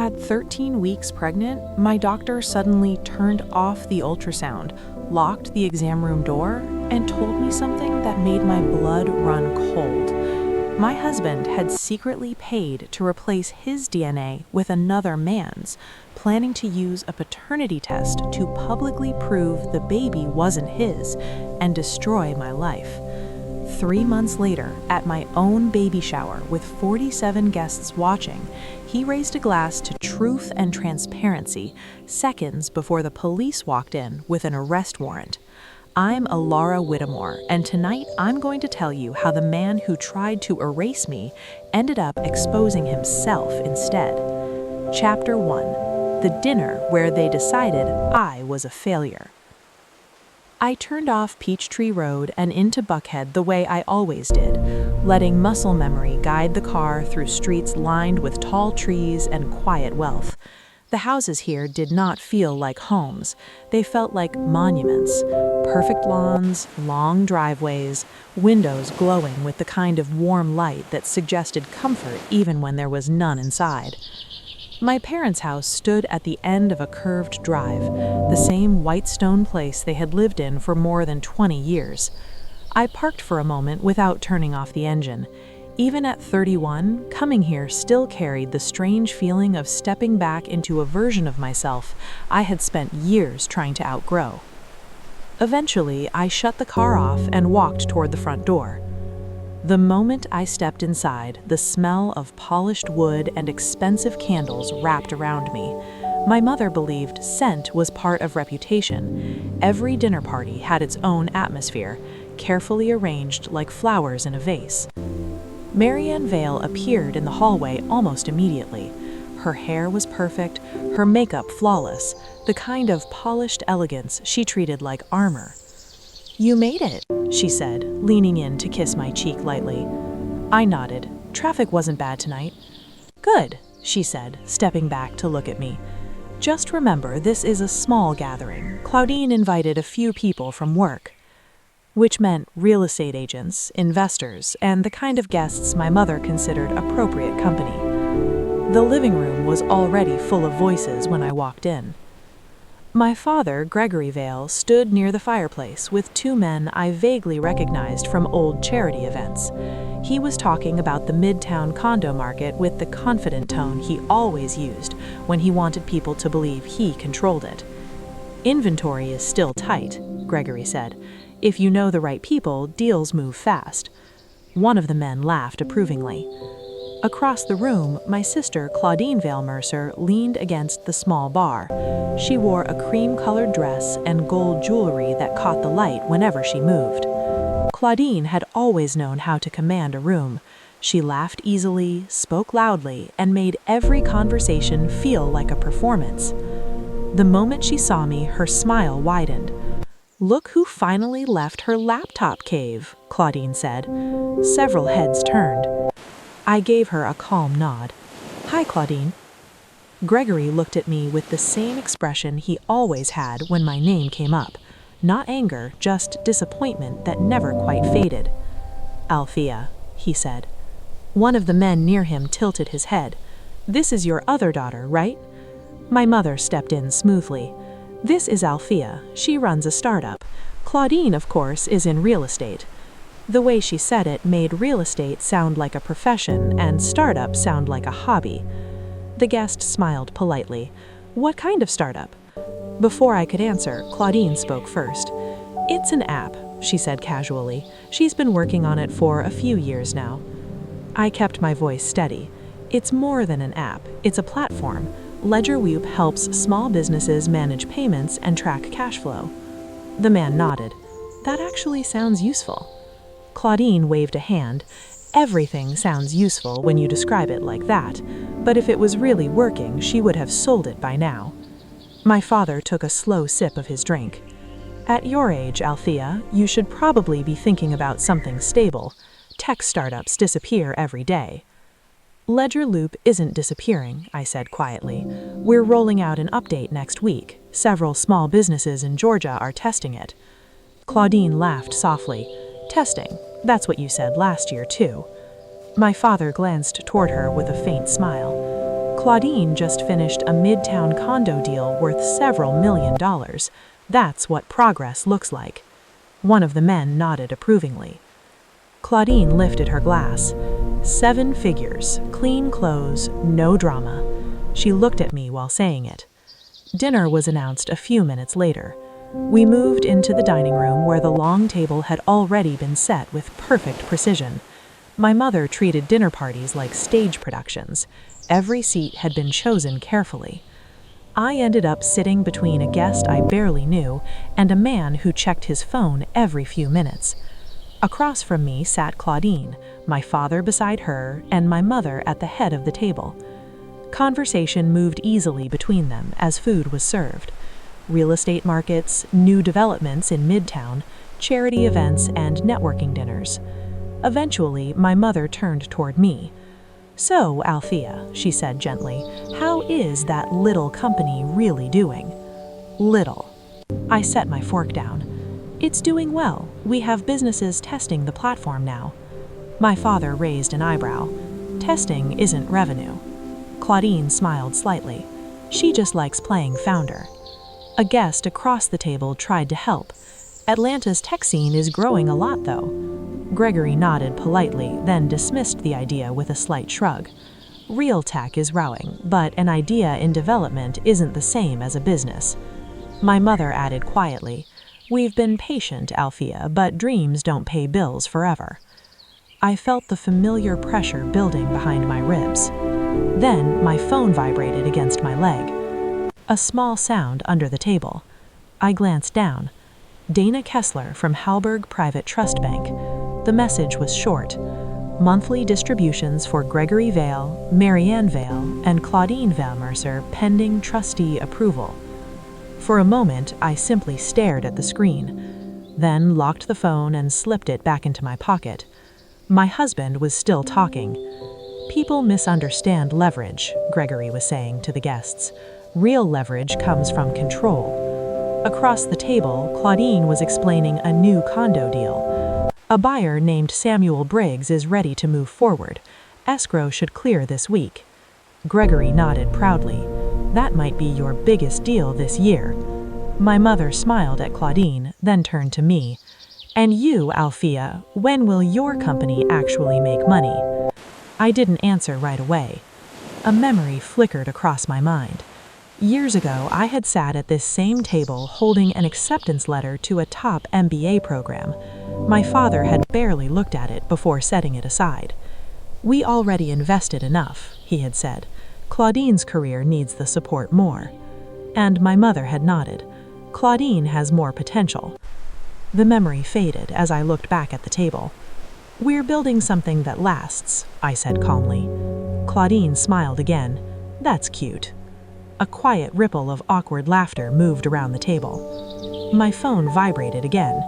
At 13 weeks pregnant, my doctor suddenly turned off the ultrasound, locked the exam room door, and told me something that made my blood run cold. My husband had secretly paid to replace his DNA with another man's, planning to use a paternity test to publicly prove the baby wasn't his and destroy my life. 3 months later, at my own baby shower with 47 guests watching, he raised a glass to truth and transparency seconds before the police walked in with an arrest warrant. I'm Alara Whittemore, and tonight I'm going to tell you how the man who tried to erase me ended up exposing himself instead. Chapter 1: The dinner where they decided I was a failure. I turned off Peachtree Road and into Buckhead the way I always did, letting muscle memory guide the car through streets lined with tall trees and quiet wealth. The houses here did not feel like homes. They felt like monuments. Perfect lawns, long driveways, windows glowing with the kind of warm light that suggested comfort even when there was none inside. My parents' house stood at the end of a curved drive, the same white stone place they had lived in for more than 20 years. I parked for a moment without turning off the engine. Even at 31, coming here still carried the strange feeling of stepping back into a version of myself I had spent years trying to outgrow. Eventually, I shut the car off and walked toward the front door. The moment I stepped inside, the smell of polished wood and expensive candles wrapped around me. My mother believed scent was part of reputation. Every dinner party had its own atmosphere, carefully arranged like flowers in a vase. Marianne Vale appeared in the hallway almost immediately. Her hair was perfect, her makeup flawless, the kind of polished elegance she treated like armor. "You made it," she said, leaning in to kiss my cheek lightly. I nodded. Traffic wasn't bad tonight. "Good," she said, stepping back to look at me. "Just remember, this is a small gathering. Claudine invited a few people from work." Which meant real estate agents, investors, and the kind of guests my mother considered appropriate company. The living room was already full of voices when I walked in. My father, Gregory Vale, stood near the fireplace with two men I vaguely recognized from old charity events. He was talking about the Midtown condo market with the confident tone he always used when he wanted people to believe he controlled it. "Inventory is still tight," Gregory said. "If you know the right people, deals move fast." One of the men laughed approvingly. Across the room, my sister, Claudine Vale Mercer, leaned against the small bar. She wore a cream-colored dress and gold jewelry that caught the light whenever she moved. Claudine had always known how to command a room. She laughed easily, spoke loudly, and made every conversation feel like a performance. The moment she saw me, her smile widened. "Look who finally left her laptop cave," Claudine said. Several heads turned. I gave her a calm nod. "Hi, Claudine." Gregory looked at me with the same expression he always had when my name came up. Not anger, just disappointment that never quite faded. "Althea," he said. One of the men near him tilted his head. "This is your other daughter, right?" My mother stepped in smoothly. "This is Althea. She runs a startup. Claudine, of course, is in real estate." The way she said it made real estate sound like a profession and startup sound like a hobby. The guest smiled politely. "What kind of startup?" Before I could answer, Claudine spoke first. "It's an app," she said casually. "She's been working on it for a few years now." I kept my voice steady. "It's more than an app. It's a platform. LedgerWhoop helps small businesses manage payments and track cash flow." The man nodded. "That actually sounds useful." Claudine waved a hand. "Everything sounds useful when you describe it like that, but if it was really working, she would have sold it by now." My father took a slow sip of his drink. "At your age, Althea, you should probably be thinking about something stable. Tech startups disappear every day." "LedgerLoop isn't disappearing," I said quietly. "We're rolling out an update next week. Several small businesses in Georgia are testing it." Claudine laughed softly. "Testing. That's what you said last year, too." My father glanced toward her with a faint smile. Claudine just finished a midtown condo deal worth several $1 million. That's what progress looks like. One of the men nodded approvingly. Claudine lifted her glass. 7 figures, clean clothes, no drama. She looked at me while saying it. Dinner was announced a few minutes later. We moved into the dining room where the long table had already been set with perfect precision. My mother treated dinner parties like stage productions. Every seat had been chosen carefully. I ended up sitting between a guest I barely knew and a man who checked his phone every few minutes. Across from me sat Claudine, my father beside her, and my mother at the head of the table. Conversation moved easily between them as food was served. Real estate markets, new developments in Midtown, charity events, and networking dinners. Eventually, my mother turned toward me. "So, Althea," she said gently, "how is that little company really doing?" Little. I set my fork down. "It's doing well. We have businesses testing the platform now." My father raised an eyebrow. "Testing isn't revenue." Claudine smiled slightly. She just likes playing founder. A guest across the table tried to help. "Atlanta's tech scene is growing a lot, though." Gregory nodded politely, then dismissed the idea with a slight shrug. "Real tech is rowing, but an idea in development isn't the same as a business." My mother added quietly, "We've been patient, Althea, but dreams don't pay bills forever." I felt the familiar pressure building behind my ribs. Then my phone vibrated against my leg. A small sound under the table. I glanced down. Dana Kessler from Halberg Private Trust Bank. The message was short. Monthly distributions for Gregory Vale, Marianne Vale, and Claudine Vale Mercer pending trustee approval. For a moment, I simply stared at the screen, then locked the phone and slipped it back into my pocket. My husband was still talking. "People misunderstand leverage," Gregory was saying to the guests. "Real leverage comes from control." Across the table, Claudine was explaining a new condo deal. "A buyer named Samuel Briggs is ready to move forward. Escrow should clear this week." Gregory nodded proudly. "That might be your biggest deal this year." My mother smiled at Claudine, then turned to me. "And you, Althea, when will your company actually make money?" I didn't answer right away. A memory flickered across my mind. Years ago, I had sat at this same table holding an acceptance letter to a top MBA program. My father had barely looked at it before setting it aside. "We already invested enough," he had said. "Claudine's career needs the support more." And my mother had nodded. "Claudine has more potential." The memory faded as I looked back at the table. "We're building something that lasts," I said calmly. Claudine smiled again. "That's cute." A quiet ripple of awkward laughter moved around the table. My phone vibrated again.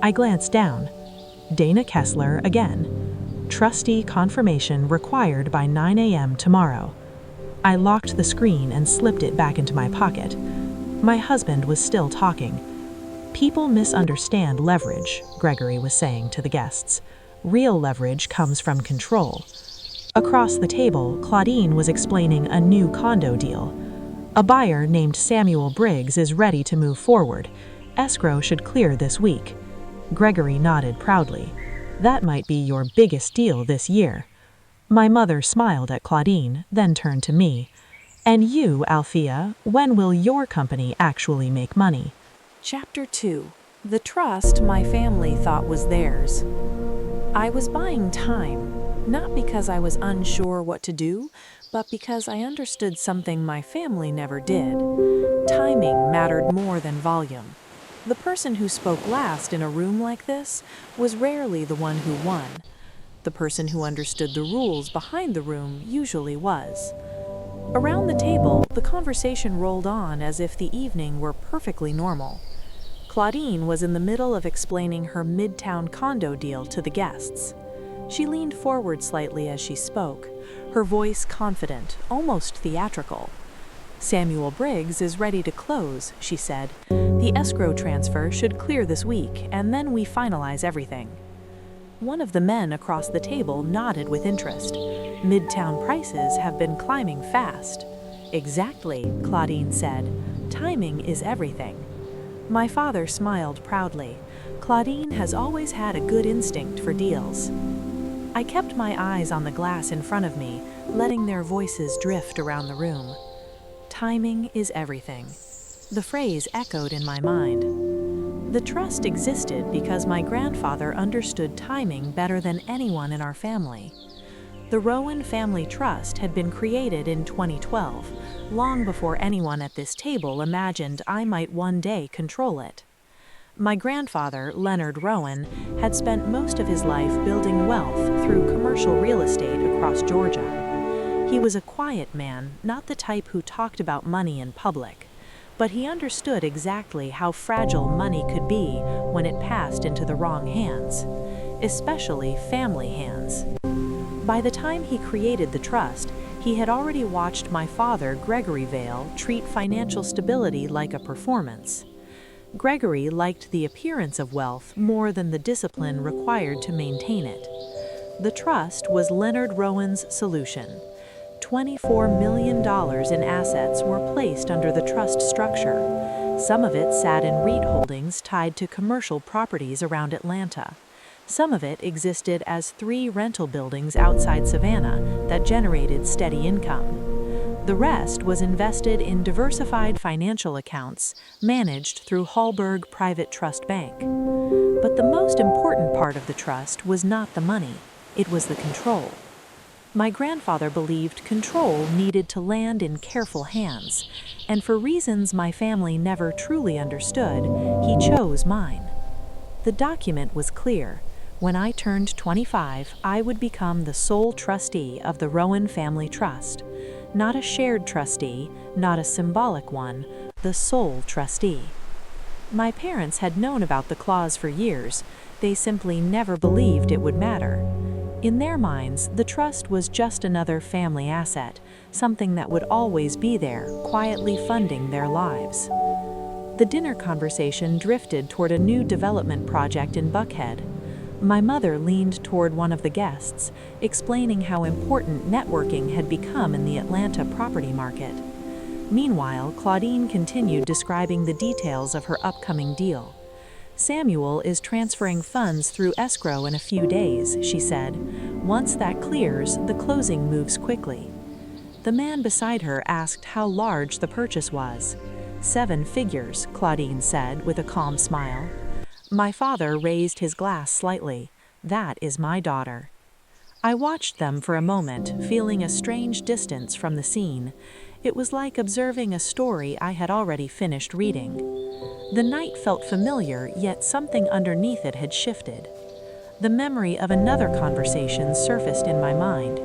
I glanced down. Dana Kessler again. "Trustee confirmation required by 9 a.m. tomorrow." I locked the screen and slipped it back into my pocket. My husband was still talking. "People misunderstand leverage," Gregory was saying to the guests. "Real leverage comes from control." Across the table, Claudine was explaining a new condo deal. "A buyer named Samuel Briggs is ready to move forward. Escrow should clear this week." Gregory nodded proudly. "That might be your biggest deal this year." My mother smiled at Claudine, then turned to me. "And you, Althea, when will your company actually make money?" Chapter 2. The trust my family thought was theirs. I was buying time, not because I was unsure what to do, but because I understood something my family never did. Timing mattered more than volume. The person who spoke last in a room like this was rarely the one who won. The person who understood the rules behind the room usually was. Around the table, the conversation rolled on as if the evening were perfectly normal. Claudine was in the middle of explaining her midtown condo deal to the guests. She leaned forward slightly as she spoke, her voice confident, almost theatrical. "Samuel Briggs is ready to close," she said. "The escrow transfer should clear this week, and then we finalize everything." One of the men across the table nodded with interest. Midtown prices have been climbing fast. Exactly, Claudine said. Timing is everything. My father smiled proudly. Claudine has always had a good instinct for deals. I kept my eyes on the glass in front of me, letting their voices drift around the room. Timing is everything. The phrase echoed in my mind. The trust existed because my grandfather understood timing better than anyone in our family. The Rowan Family Trust had been created in 2012, long before anyone at this table imagined I might one day control it. My grandfather, Leonard Rowan, had spent most of his life building wealth through commercial real estate across Georgia. He was a quiet man, not the type who talked about money in public, but he understood exactly how fragile money could be when it passed into the wrong hands, especially family hands. By the time he created the trust, he had already watched my father, Gregory Vale, treat financial stability like a performance. Gregory liked the appearance of wealth more than the discipline required to maintain it. The trust was Leonard Rowan's solution. $24 million in assets were placed under the trust structure. Some of it sat in REIT holdings tied to commercial properties around Atlanta. Some of it existed as 3 rental buildings outside Savannah that generated steady income. The rest was invested in diversified financial accounts managed through Hallberg Private Trust Bank. But the most important part of the trust was not the money, it was the control. My grandfather believed control needed to land in careful hands, and for reasons my family never truly understood, he chose mine. The document was clear. When I turned 25, I would become the sole trustee of the Rowan Family Trust. Not a shared trustee, not a symbolic one, the sole trustee. My parents had known about the clause for years. They simply never believed it would matter. In their minds, the trust was just another family asset, something that would always be there, quietly funding their lives. The dinner conversation drifted toward a new development project in Buckhead. My mother leaned toward one of the guests, explaining how important networking had become in the Atlanta property market. Meanwhile, Claudine continued describing the details of her upcoming deal. Samuel is transferring funds through escrow in a few days, she said. Once that clears, the closing moves quickly. The man beside her asked how large the purchase was. 7 figures, Claudine said with a calm smile. My father raised his glass slightly. That is my daughter. I watched them for a moment, feeling a strange distance from the scene. It was like observing a story I had already finished reading. The night felt familiar, yet something underneath it had shifted. The memory of another conversation surfaced in my mind.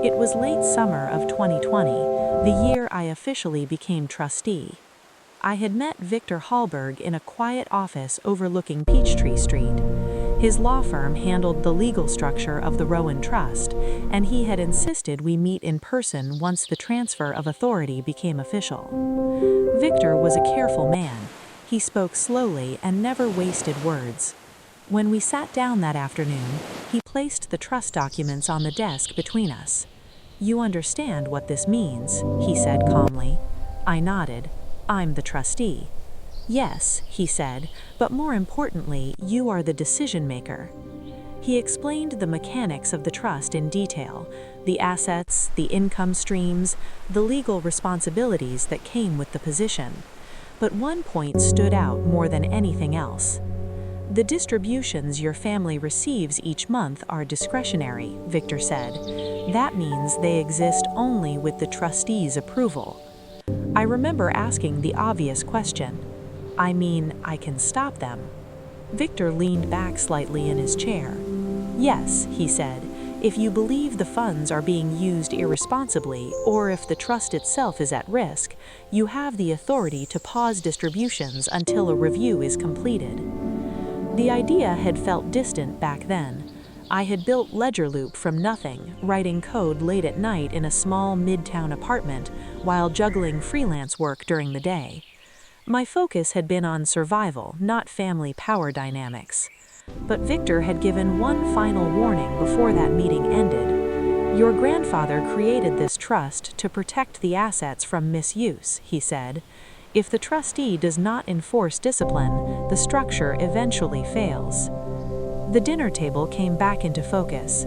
It was late summer of 2020, the year I officially became trustee. I had met Victor Hallberg in a quiet office overlooking Peachtree Street. His law firm handled the legal structure of the Rowan Trust, and he had insisted we meet in person once the transfer of authority became official. Victor was a careful man. He spoke slowly and never wasted words. When we sat down that afternoon, he placed the trust documents on the desk between us. "You understand what this means," he said calmly. I nodded. "I'm the trustee." "Yes," he said, "but more importantly, you are the decision maker." He explained the mechanics of the trust in detail, the assets, the income streams, the legal responsibilities that came with the position. But one point stood out more than anything else. "The distributions your family receives each month are discretionary," Victor said. "That means they exist only with the trustee's approval." I remember asking the obvious question. "I mean, I can stop them." Victor leaned back slightly in his chair. "Yes," he said, "if you believe the funds are being used irresponsibly, or if the trust itself is at risk, you have the authority to pause distributions until a review is completed." The idea had felt distant back then. I had built LedgerLoop from nothing, writing code late at night in a small midtown apartment while juggling freelance work during the day. My focus had been on survival, not family power dynamics. but Victor had given one final warning before that meeting ended. "Your grandfather created this trust to protect the assets from misuse," he said. "If the trustee does not enforce discipline, the structure eventually fails." The dinner table came back into focus.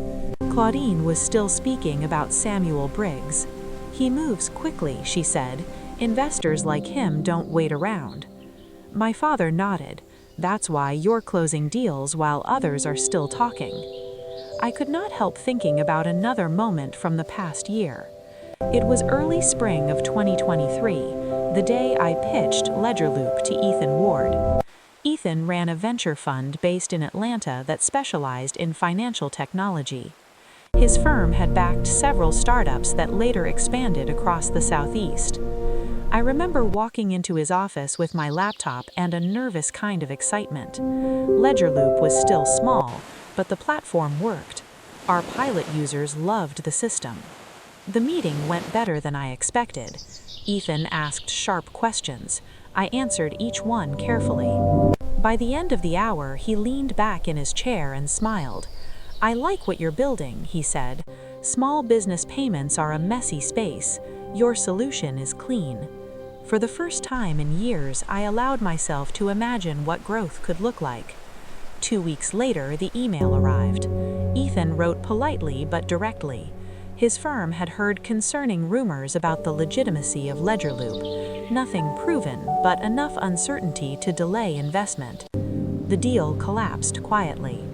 Claudine was still speaking about Samuel Briggs. "He moves quickly," she said. "Investors like him don't wait around." My father nodded. "That's why you're closing deals while others are still talking." I could not help thinking about another moment from the past year. It was early spring of 2023, the day I pitched LedgerLoop to Ethan Ward. Ethan ran a venture fund based in Atlanta that specialized in financial technology. His firm had backed several startups that later expanded across the Southeast. I remember walking into his office with my laptop and a nervous kind of excitement. LedgerLoop was still small, but the platform worked. Our pilot users loved the system. The meeting went better than I expected. Ethan asked sharp questions. I answered each one carefully. By the end of the hour, he leaned back in his chair and smiled. "I like what you're building," he said. "Small business payments are a messy space. Your solution is clean." For the first time in years, I allowed myself to imagine what growth could look like. 2 weeks later, the email arrived. Ethan wrote politely but directly. His firm had heard concerning rumors about the legitimacy of LedgerLoop. Nothing proven, but enough uncertainty to delay investment. The deal collapsed quietly.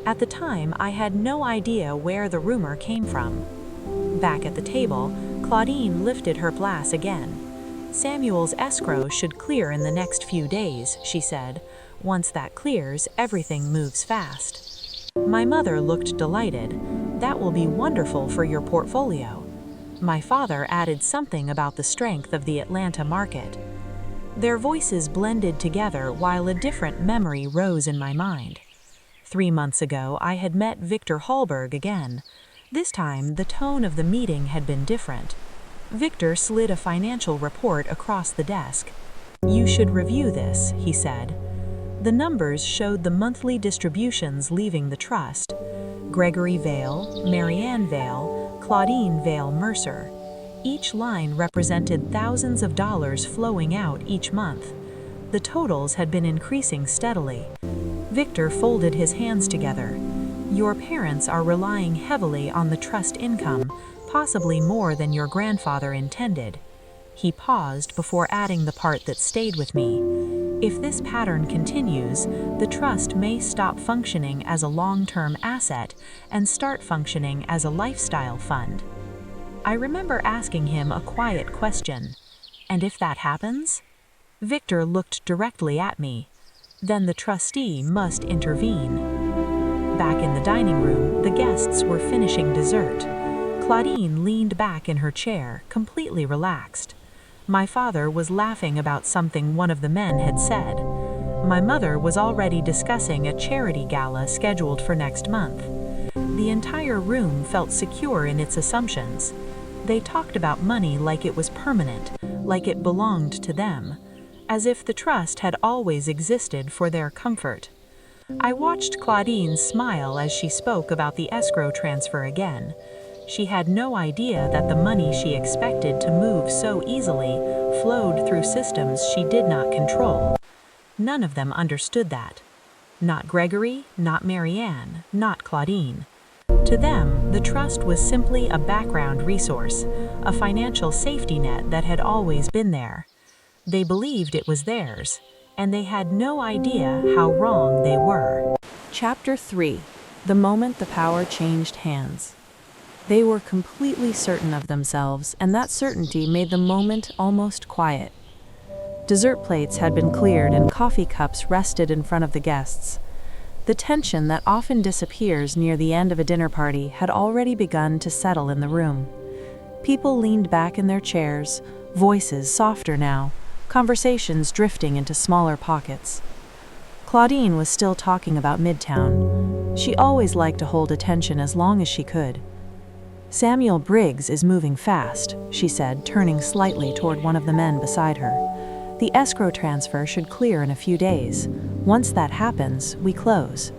At the time, I had no idea where the rumor came from. Back at the table, Claudine lifted her glass again. "Samuel's escrow should clear in the next few days," she said. "Once that clears, everything moves fast." My mother looked delighted. "That will be wonderful for your portfolio." My father added something about the strength of the Atlanta market. Their voices blended together while a different memory rose in my mind. 3 months ago, I had met Victor Hallberg again. This time, the tone of the meeting had been different. Victor slid a financial report across the desk. "You should review this," he said. The numbers showed the monthly distributions leaving the trust. Gregory Vale, Marianne Vale, Claudine Vale Mercer. Each line represented thousands of dollars flowing out each month. The totals had been increasing steadily. Victor folded his hands together. "Your parents are relying heavily on the trust income, possibly more than your grandfather intended." He paused before adding the part that stayed with me. "If this pattern continues, the trust may stop functioning as a long-term asset and start functioning as a lifestyle fund." I remember asking him a quiet question. "And if that happens?" Victor looked directly at me. "Then the trustee must intervene." Back in the dining room, the guests were finishing dessert. Claudine leaned back in her chair, completely relaxed. My father was laughing about something one of the men had said. My mother was already discussing a charity gala scheduled for next month. The entire room felt secure in its assumptions. They talked about money like it was permanent, like it belonged to them, as if the trust had always existed for their comfort. I watched Claudine smile as she spoke about the escrow transfer again. She had no idea that the money she expected to move so easily flowed through systems she did not control. None of them understood that. Not Gregory, not Marianne, not Claudine. To them, the trust was simply a background resource, a financial safety net that had always been there. They believed it was theirs, and they had no idea how wrong they were. Chapter 3. The moment the power changed hands. They were completely certain of themselves, and that certainty made the moment almost quiet. Dessert plates had been cleared and coffee cups rested in front of the guests. The tension that often disappears near the end of a dinner party had already begun to settle in the room. People leaned back in their chairs, voices softer now, conversations drifting into smaller pockets. Claudine was still talking about Midtown. She always liked to hold attention as long as she could. "Samuel Briggs is moving fast," she said, turning slightly toward one of the men beside her. The escrow transfer should clear in a few days. Once that happens, we close."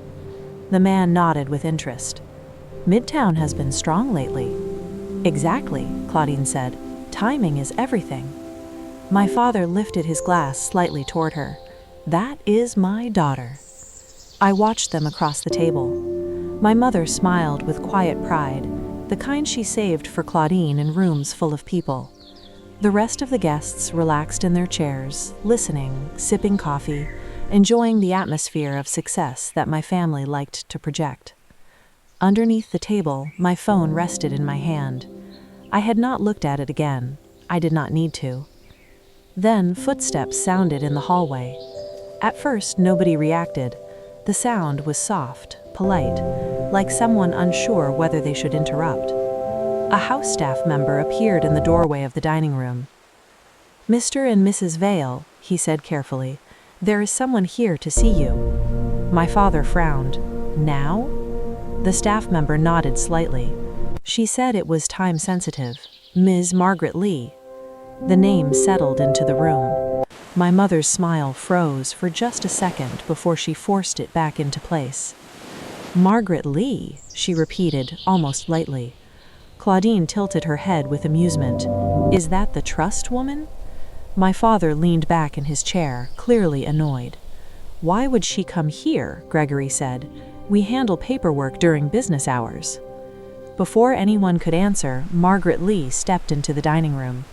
The man nodded with interest. "Midtown has been strong lately." "Exactly," Claudine said. "Timing is everything." My father lifted his glass slightly toward her. "That is my daughter." I watched them across the table. My mother smiled with quiet pride, the kind she saved for Claudine in rooms full of people. The rest of the guests relaxed in their chairs, listening, sipping coffee, enjoying the atmosphere of success that my family liked to project. Underneath the table, my phone rested in my hand. I had not looked at it again. I did not need to. Then footsteps sounded in the hallway. At first, nobody reacted. The sound was soft, polite, like someone unsure whether they should interrupt. A house staff member appeared in the doorway of the dining room. "Mr. and Mrs. Vale," he said carefully, "there is someone here to see you." My father frowned. "Now?" The staff member nodded slightly. She said it was time-sensitive. "Ms. Margaret Lee." The name settled into the room. My mother's smile froze for just a second before she forced it back into place. "Margaret Lee," she repeated, almost lightly. Claudine tilted her head with amusement. "Is that the trust woman?" My father leaned back in his chair, clearly annoyed. "Why would she come here?" Gregory said. "We handle paperwork during business hours." Before anyone could answer, Margaret Lee stepped into the dining room.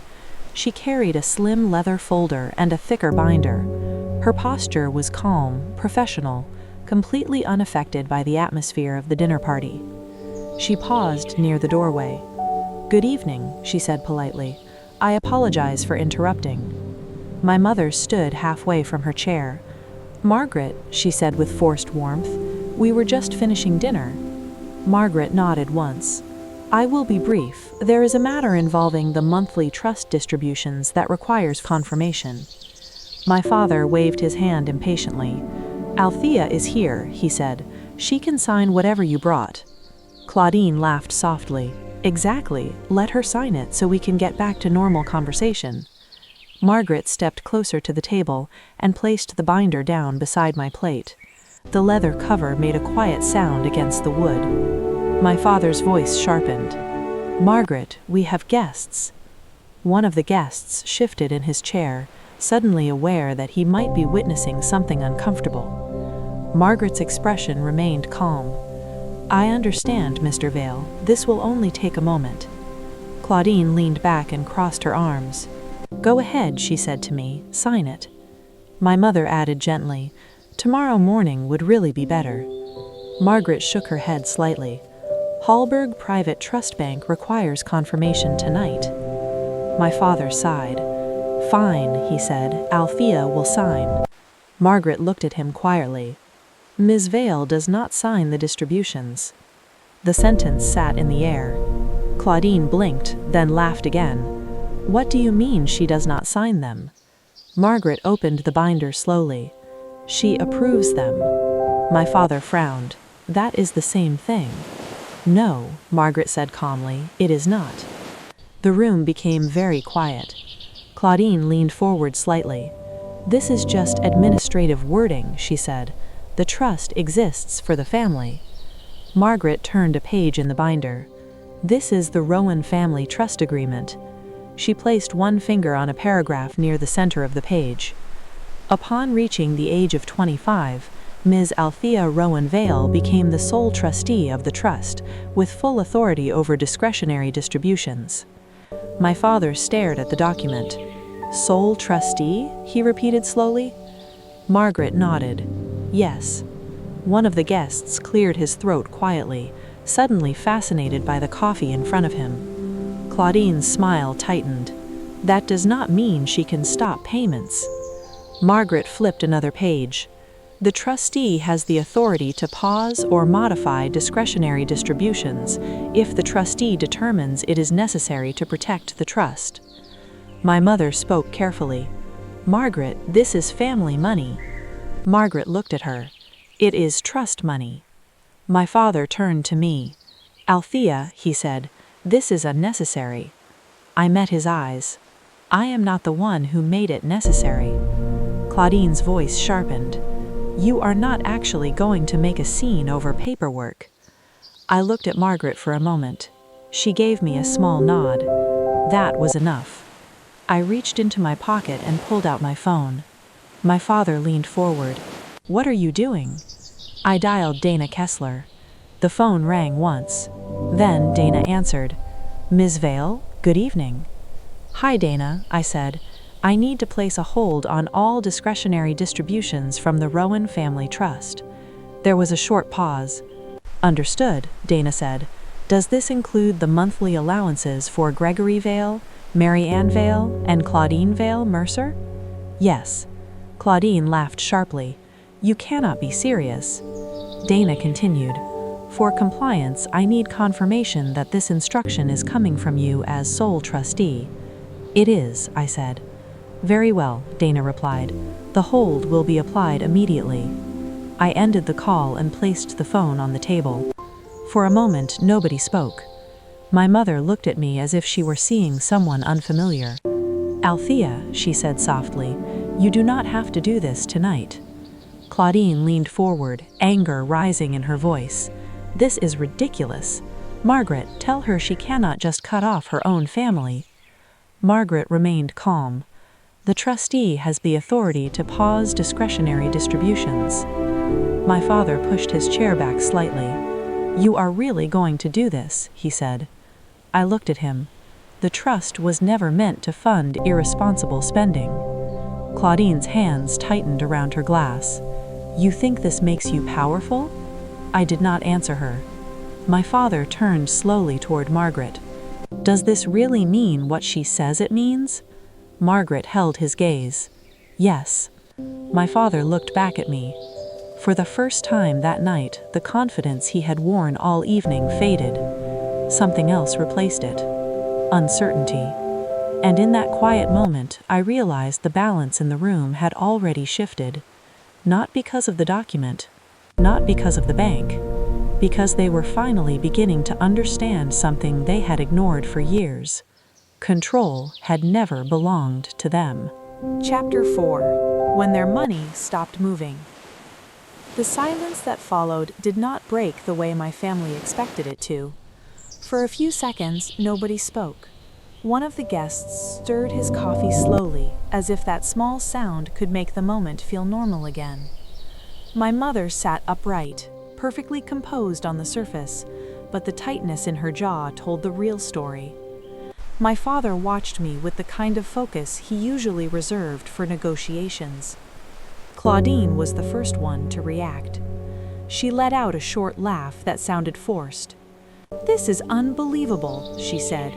She carried a slim leather folder and a thicker binder. Her posture was calm, professional, completely unaffected by the atmosphere of the dinner party. She paused near the doorway. "Good evening," she said politely. "I apologize for interrupting." My mother stood halfway from her chair. "Margaret," she said with forced warmth, "we were just finishing dinner." Margaret nodded once. "I will be brief. There is a matter involving the monthly trust distributions that requires confirmation." My father waved his hand impatiently. "Althea is here," he said. "She can sign whatever you brought." Claudine laughed softly. "Exactly. Let her sign it so we can get back to normal conversation." Margaret stepped closer to the table and placed the binder down beside my plate. The leather cover made a quiet sound against the wood. My father's voice sharpened. "Margaret, we have guests." One of the guests shifted in his chair, suddenly aware that he might be witnessing something uncomfortable. Margaret's expression remained calm. "I understand, Mr. Vale. This will only take a moment." Claudine leaned back and crossed her arms. "Go ahead," she said to me. "Sign it." My mother added gently, "Tomorrow morning would really be better." Margaret shook her head slightly. "Hallberg Private Trust Bank requires confirmation tonight." My father sighed. "Fine," he said. "Althea will sign." Margaret looked at him quietly. "Ms. Vale does not sign the distributions." The sentence sat in the air. Claudine blinked, then laughed again. "What do you mean she does not sign them?" Margaret opened the binder slowly. "She approves them." My father frowned. "That is the same thing." "No," Margaret said calmly, "it is not." The room became very quiet. Claudine leaned forward slightly. "This is just administrative wording," she said. "The trust exists for the family." Margaret turned a page in the binder. "This is the Rowan family trust agreement." She placed one finger on a paragraph near the center of the page. Upon reaching the age of 25, Ms. Althea Rowan Vale became the sole trustee of the trust, with full authority over discretionary distributions. My father stared at the document. "Sole trustee?" he repeated slowly. Margaret nodded. "Yes." One of the guests cleared his throat quietly, suddenly fascinated by the coffee in front of him. Claudine's smile tightened. "That does not mean she can stop payments." Margaret flipped another page. "The trustee has the authority to pause or modify discretionary distributions if the trustee determines it is necessary to protect the trust." My mother spoke carefully. "Margaret, this is family money." Margaret looked at her. "It is trust money." My father turned to me. "Althea," he said, "this is unnecessary." I met his eyes. I am not the one who made it necessary. Claudine's voice sharpened. You are not actually going to make a scene over paperwork. I looked at Margaret for a moment. She gave me a small nod. That was enough. I reached into my pocket and pulled out my phone. My father leaned forward. What are you doing? I dialed Dana Kessler. The phone rang once. Then Dana answered. Ms. Vale, good evening. Hi Dana, I said. I need to place a hold on all discretionary distributions from the Rowan Family Trust. There was a short pause. Understood, Dana said. Does this include the monthly allowances for Gregory Vale, Mary Ann Vale, and Claudine Vale Mercer? Yes. Claudine laughed sharply. You cannot be serious. Dana continued. For compliance, I need confirmation that this instruction is coming from you as sole trustee. It is, I said. Very well, Dana replied. The hold will be applied immediately. I ended the call and placed the phone on the table. For a moment, nobody spoke. My mother looked at me as if she were seeing someone unfamiliar. Althea, she said softly, you do not have to do this tonight. Claudine leaned forward, anger rising in her voice. This is ridiculous. Margaret, tell her she cannot just cut off her own family. Margaret remained calm. The trustee has the authority to pause discretionary distributions. My father pushed his chair back slightly. You are really going to do this, he said. I looked at him. The trust was never meant to fund irresponsible spending. Claudine's hands tightened around her glass. You think this makes you powerful? I did not answer her. My father turned slowly toward Margaret. Does this really mean what she says it means? Margaret held his gaze. Yes. My father looked back at me. For the first time that night, the confidence he had worn all evening faded. Something else replaced it. Uncertainty. And in that quiet moment, I realized the balance in the room had already shifted. Not because of the document, not because of the bank, because they were finally beginning to understand something they had ignored for years. Control had never belonged to them. Chapter 4. When their money stopped moving. The silence that followed did not break the way my family expected it to. For a few seconds, nobody spoke. One of the guests stirred his coffee slowly, as if that small sound could make the moment feel normal again. My mother sat upright, perfectly composed on the surface, but the tightness in her jaw told the real story. My father watched me with the kind of focus he usually reserved for negotiations. Claudine was the first one to react. She let out a short laugh that sounded forced. This is unbelievable, she said.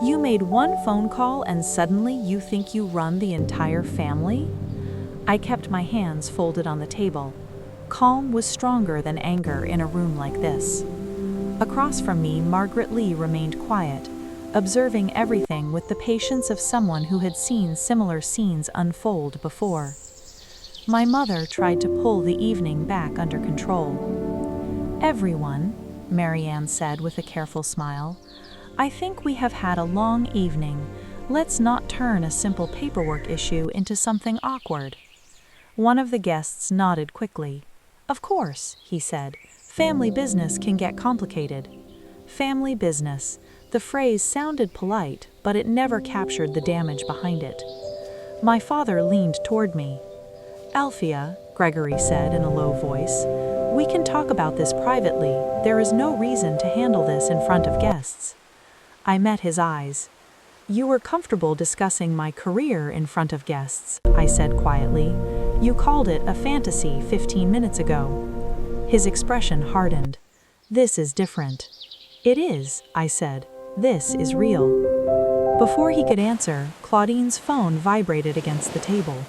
You made one phone call and suddenly you think you run the entire family? I kept my hands folded on the table. Calm was stronger than anger in a room like this. Across from me, Margaret Lee remained quiet, observing everything with the patience of someone who had seen similar scenes unfold before. My mother tried to pull the evening back under control. Everyone, Mary Ann said with a careful smile, I think we have had a long evening. Let's not turn a simple paperwork issue into something awkward. One of the guests nodded quickly. Of course, he said. Family business can get complicated. Family business. The phrase sounded polite, but it never captured the damage behind it. My father leaned toward me. Althea, Gregory said in a low voice, we can talk about this privately. There is no reason to handle this in front of guests. I met his eyes. You were comfortable discussing my career in front of guests, I said quietly. You called it a fantasy 15 minutes ago. His expression hardened. This is different. It is, I said. This is real. Before he could answer, Claudine's phone vibrated against the table.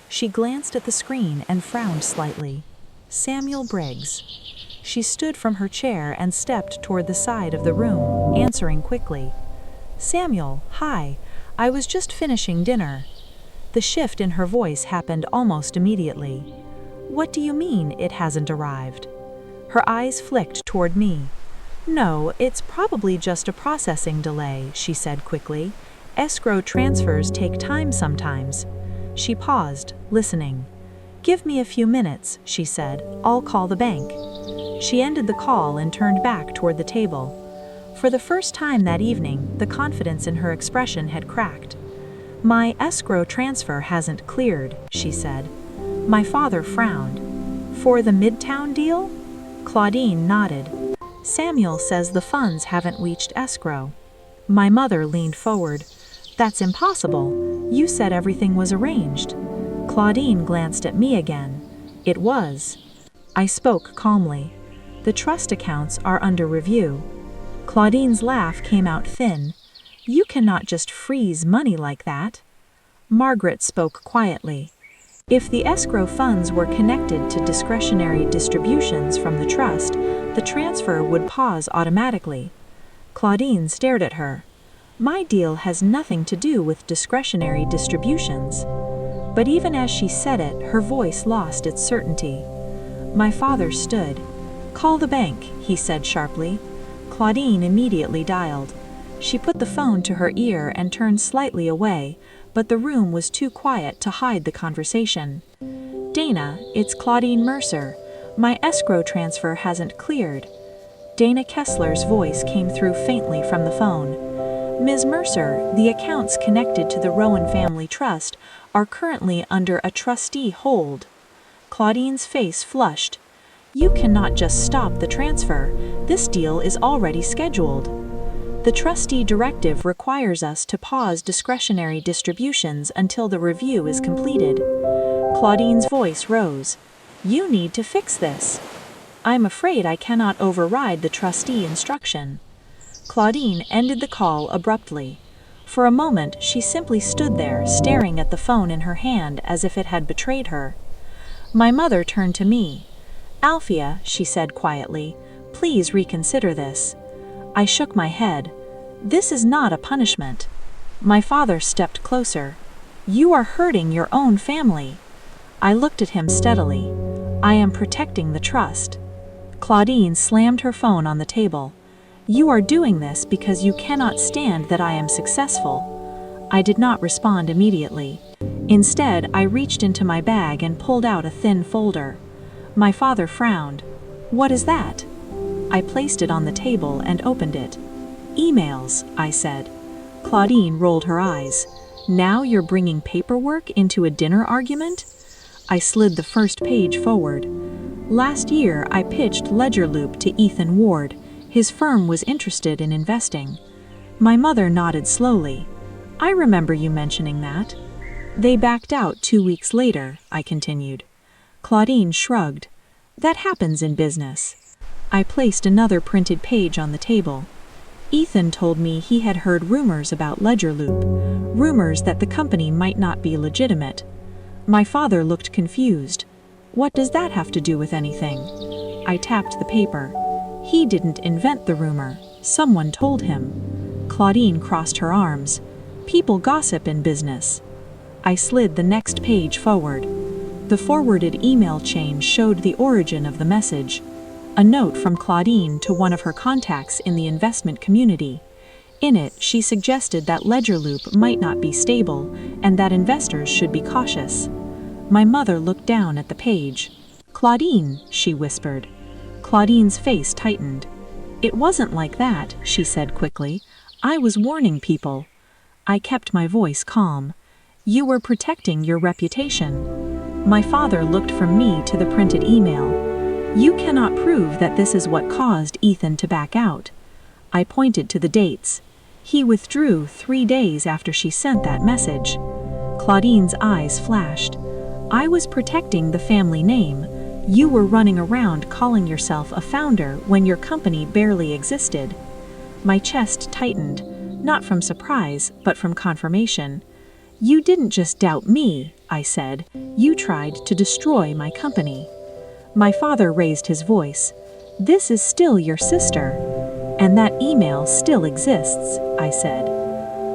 She glanced at the screen and frowned slightly. Samuel Briggs. She stood from her chair and stepped toward the side of the room, answering quickly. Samuel, hi. I was just finishing dinner. The shift in her voice happened almost immediately. What do you mean it hasn't arrived? Her eyes flicked toward me. No, it's probably just a processing delay, she said quickly. Escrow transfers take time sometimes. She paused, listening. "Give me a few minutes," she said. "I'll call the bank." She ended the call and turned back toward the table. For the first time that evening, the confidence in her expression had cracked. "My escrow transfer hasn't cleared," she said. My father frowned. "For the Midtown deal?" Claudine nodded. "Samuel says the funds haven't reached escrow." My mother leaned forward. "That's impossible. You said everything was arranged." Claudine glanced at me again. "It was." I spoke calmly. "The trust accounts are under review." Claudine's laugh came out thin. "You cannot just freeze money like that." Margaret spoke quietly. "If the escrow funds were connected to discretionary distributions from the trust, the transfer would pause automatically." Claudine stared at her. "My deal has nothing to do with discretionary distributions." But even as she said it, her voice lost its certainty. My father stood. "Call the bank," he said sharply. Claudine immediately dialed. She put the phone to her ear and turned slightly away, but the room was too quiet to hide the conversation. "Dana, it's Claudine Mercer. My escrow transfer hasn't cleared." Dana Kessler's voice came through faintly from the phone. "Ms. Mercer, the accounts connected to the Rowan Family Trust are currently under a trustee hold." Claudine's face flushed. "You cannot just stop the transfer. This deal is already scheduled." "The trustee directive requires us to pause discretionary distributions until the review is completed." Claudine's voice rose. "You need to fix this." "I'm afraid I cannot override the trustee instruction." Claudine ended the call abruptly. For a moment, she simply stood there, staring at the phone in her hand as if it had betrayed her. My mother turned to me. "Althea," she said quietly, "please reconsider this." I shook my head. "This is not a punishment." My father stepped closer. "You are hurting your own family." I looked at him steadily. "I am protecting the trust." Claudine slammed her phone on the table. "You are doing this because you cannot stand that I am successful." I did not respond immediately. Instead, I reached into my bag and pulled out a thin folder. My father frowned. "What is that?" I placed it on the table and opened it. "Emails," I said. Claudine rolled her eyes. "Now you're bringing paperwork into a dinner argument?" I slid the first page forward. "Last year, I pitched Ledger Loop to Ethan Ward. His firm was interested in investing." My mother nodded slowly. "I remember you mentioning that." "They backed out 2 weeks later," I continued. Claudine shrugged. "That happens in business." I placed another printed page on the table. "Ethan told me he had heard rumors about Ledger Loop, rumors that the company might not be legitimate." My father looked confused. "What does that have to do with anything?" I tapped the paper. "He didn't invent the rumor. Someone told him." Claudine crossed her arms. "People gossip in business." I slid the next page forward. The forwarded email chain showed the origin of the message. A note from Claudine to one of her contacts in the investment community. In it, she suggested that Ledger Loop might not be stable and that investors should be cautious. My mother looked down at the page. "Claudine," she whispered. Claudine's face tightened. "It wasn't like that," she said quickly. "I was warning people." I kept my voice calm. "You were protecting your reputation." My father looked from me to the printed email. "You cannot prove that this is what caused Ethan to back out." I pointed to the dates. "He withdrew 3 days after she sent that message." Claudine's eyes flashed. "I was protecting the family name. You were running around calling yourself a founder when your company barely existed." My chest tightened, not from surprise, but from confirmation. "You didn't just doubt me," I said. "You tried to destroy my company." My father raised his voice. "This is still your sister." "And that email still exists," I said.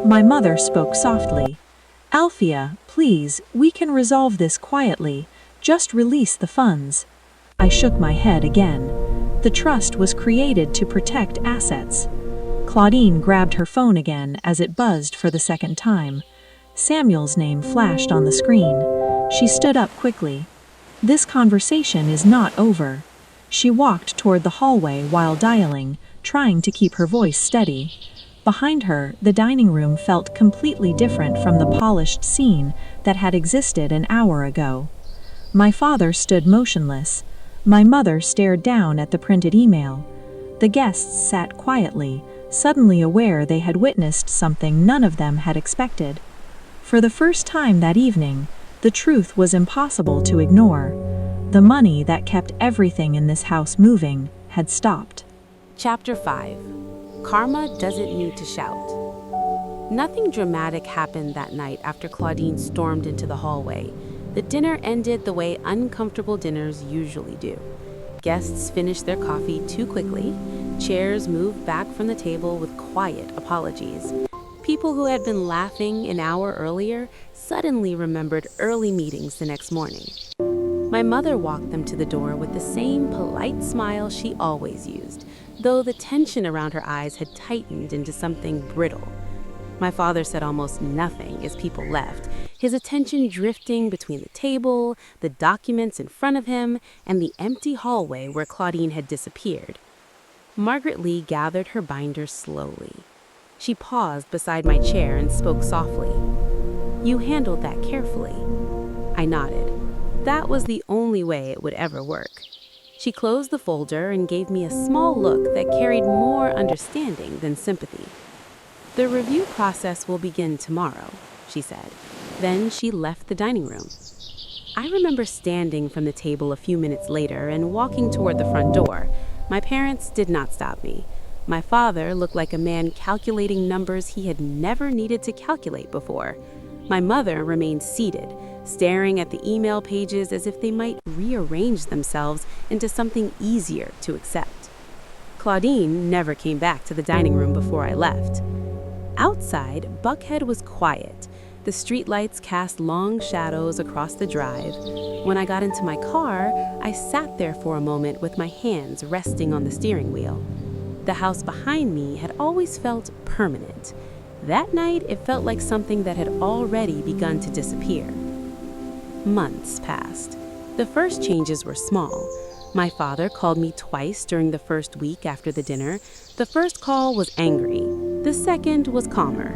My mother spoke softly. "Althea, please, we can resolve this quietly. Just release the funds." I shook my head again. The trust was created to protect assets. Claudine grabbed her phone again as it buzzed for the second time. Samuel's name flashed on the screen. She stood up quickly. This conversation is not over. She walked toward the hallway while dialing, trying to keep her voice steady. Behind her, the dining room felt completely different from the polished scene that had existed an hour ago. My father stood motionless. My mother stared down at the printed email. The guests sat quietly, suddenly aware they had witnessed something none of them had expected. For the first time that evening, the truth was impossible to ignore. The money that kept everything in this house moving had stopped. Chapter 5. Karma Doesn't Need to Shout. Nothing dramatic happened that night after Claudine stormed into the hallway. The dinner ended the way uncomfortable dinners usually do. Guests finished their coffee too quickly. Chairs moved back from the table with quiet apologies. People who had been laughing an hour earlier suddenly remembered early meetings the next morning. My mother walked them to the door with the same polite smile she always used, though the tension around her eyes had tightened into something brittle. My father said almost nothing as people left, his attention drifting between the table, the documents in front of him, and the empty hallway where Claudine had disappeared. Margaret Lee gathered her binder slowly. She paused beside my chair and spoke softly. "You handled that carefully." I nodded. That was the only way it would ever work. She closed the folder and gave me a small look that carried more understanding than sympathy. "The review process will begin tomorrow," she said. Then she left the dining room. I remember standing from the table a few minutes later and walking toward the front door. My parents did not stop me. My father looked like a man calculating numbers he had never needed to calculate before. My mother remained seated, staring at the email pages as if they might rearrange themselves into something easier to accept. Claudine never came back to the dining room before I left. Outside, Buckhead was quiet. The streetlights cast long shadows across the drive. When I got into my car, I sat there for a moment with my hands resting on the steering wheel. The house behind me had always felt permanent. That night, it felt like something that had already begun to disappear. Months passed. The first changes were small. My father called me twice during the first week after the dinner. The first call was angry. The second was calmer.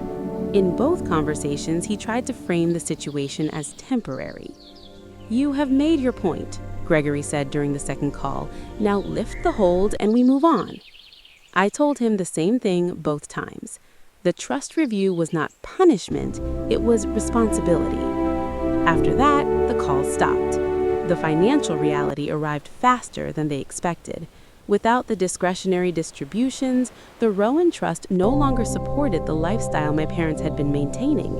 In both conversations, he tried to frame the situation as temporary. "You have made your point," Gregory said during the second call. "Now lift the hold and we move on." I told him the same thing both times. The trust review was not punishment, it was responsibility. After that, the calls stopped. The financial reality arrived faster than they expected. Without the discretionary distributions, the Rowan Trust no longer supported the lifestyle my parents had been maintaining.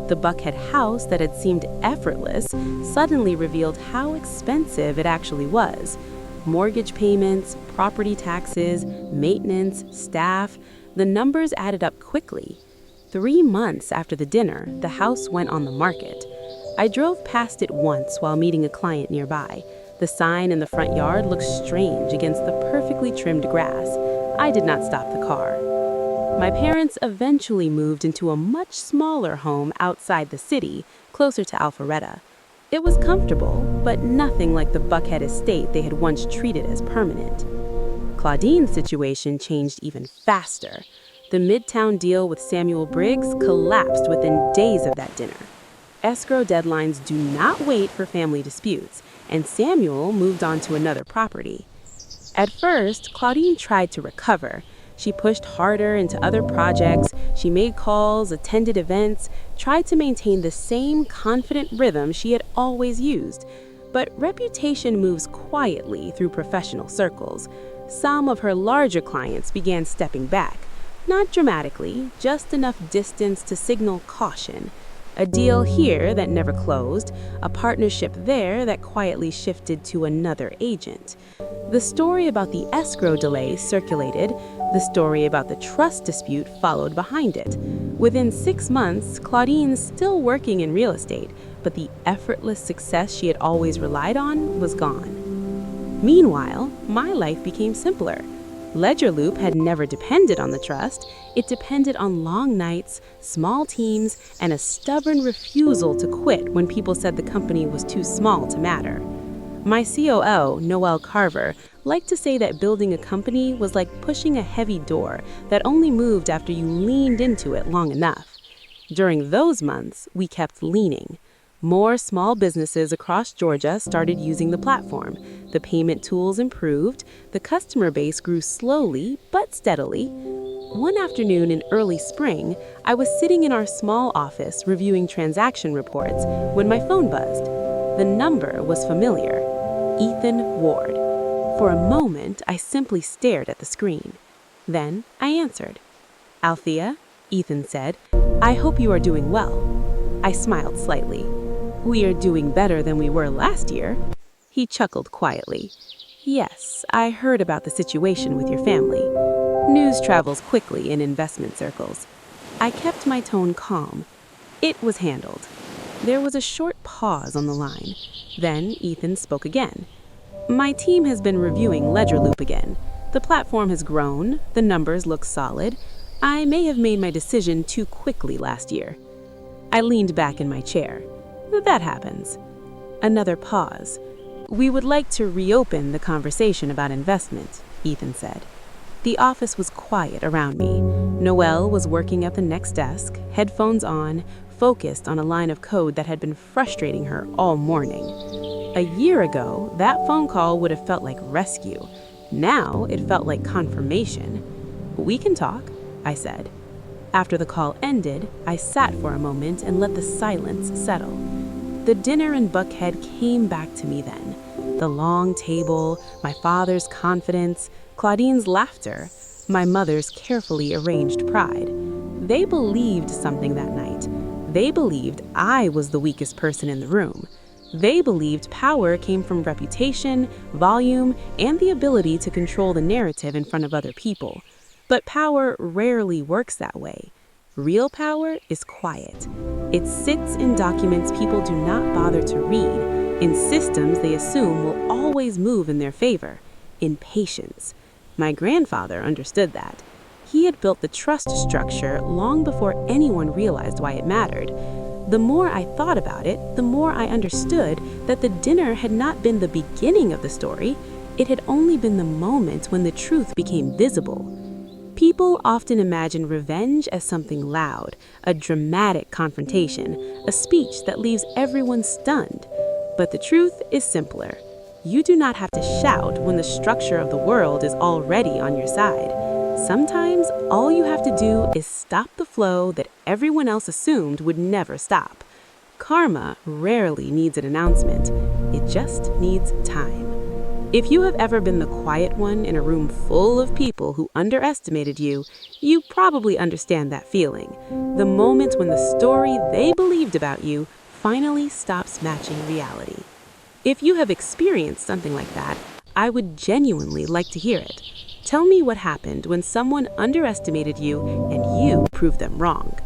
The Buckhead house that had seemed effortless suddenly revealed how expensive it actually was. Mortgage payments, property taxes, maintenance, staff, the numbers added up quickly. 3 months after the dinner, the house went on the market. I drove past it once while meeting a client nearby. The sign in the front yard looked strange against the perfectly trimmed grass. I did not stop the car. My parents eventually moved into a much smaller home outside the city, closer to Alpharetta. It was comfortable, but nothing like the Buckhead estate they had once treated as permanent. Claudine's situation changed even faster. The Midtown deal with Samuel Briggs collapsed within days of that dinner. Escrow deadlines do not wait for family disputes, and Samuel moved on to another property. At first, Claudine tried to recover. She pushed harder into other projects, she made calls, attended events, tried to maintain the same confident rhythm she had always used. But reputation moves quietly through professional circles. Some of her larger clients began stepping back. Not dramatically, just enough distance to signal caution. A deal here that never closed, a partnership there that quietly shifted to another agent. The story about the escrow delay circulated. The story about the trust dispute followed behind it. Within 6 months, Claudine's still working in real estate, but the effortless success she had always relied on was gone. Meanwhile, my life became simpler. Ledger Loop had never depended on the trust. It depended on long nights, small teams, and a stubborn refusal to quit when people said the company was too small to matter. My COO, Noelle Carver, liked to say that building a company was like pushing a heavy door that only moved after you leaned into it long enough. During those months, we kept leaning. More small businesses across Georgia started using the platform. The payment tools improved. The customer base grew slowly but steadily. One afternoon in early spring, I was sitting in our small office reviewing transaction reports when my phone buzzed. The number was familiar. Ethan Ward. For a moment, I simply stared at the screen. Then I answered. "Althea," Ethan said, "I hope you are doing well." I smiled slightly. "We are doing better than we were last year." He chuckled quietly. "Yes, I heard about the situation with your family. News travels quickly in investment circles." I kept my tone calm. It was handled. There was a short pause on the line. Then Ethan spoke again. "My team has been reviewing Ledger Loop again. The platform has grown. The numbers look solid. I may have made my decision too quickly last year." I leaned back in my chair. "That happens." Another pause. "We would like to reopen the conversation about investment," Ethan said. The office was quiet around me. Noelle was working at the next desk, headphones on, focused on a line of code that had been frustrating her all morning. A year ago, that phone call would have felt like rescue. Now it felt like confirmation. "We can talk," I said. After the call ended, I sat for a moment and let the silence settle. The dinner in Buckhead came back to me then. The long table, my father's confidence, Claudine's laughter, my mother's carefully arranged pride. They believed something that night. They believed I was the weakest person in the room. They believed power came from reputation, volume, and the ability to control the narrative in front of other people. But power rarely works that way. Real power is quiet. It sits in documents people do not bother to read, in systems they assume will always move in their favor, in patience. My grandfather understood that. He had built the trust structure long before anyone realized why it mattered. The more I thought about it, the more I understood that the dinner had not been the beginning of the story. It had only been the moment when the truth became visible. People often imagine revenge as something loud, a dramatic confrontation, a speech that leaves everyone stunned. But the truth is simpler. You do not have to shout when the structure of the world is already on your side. Sometimes all you have to do is stop the flow that everyone else assumed would never stop. Karma rarely needs an announcement. It just needs time. If you have ever been the quiet one in a room full of people who underestimated you, you probably understand that feeling. The moment when the story they believed about you finally stops matching reality. If you have experienced something like that, I would genuinely like to hear it. Tell me what happened when someone underestimated you and you proved them wrong.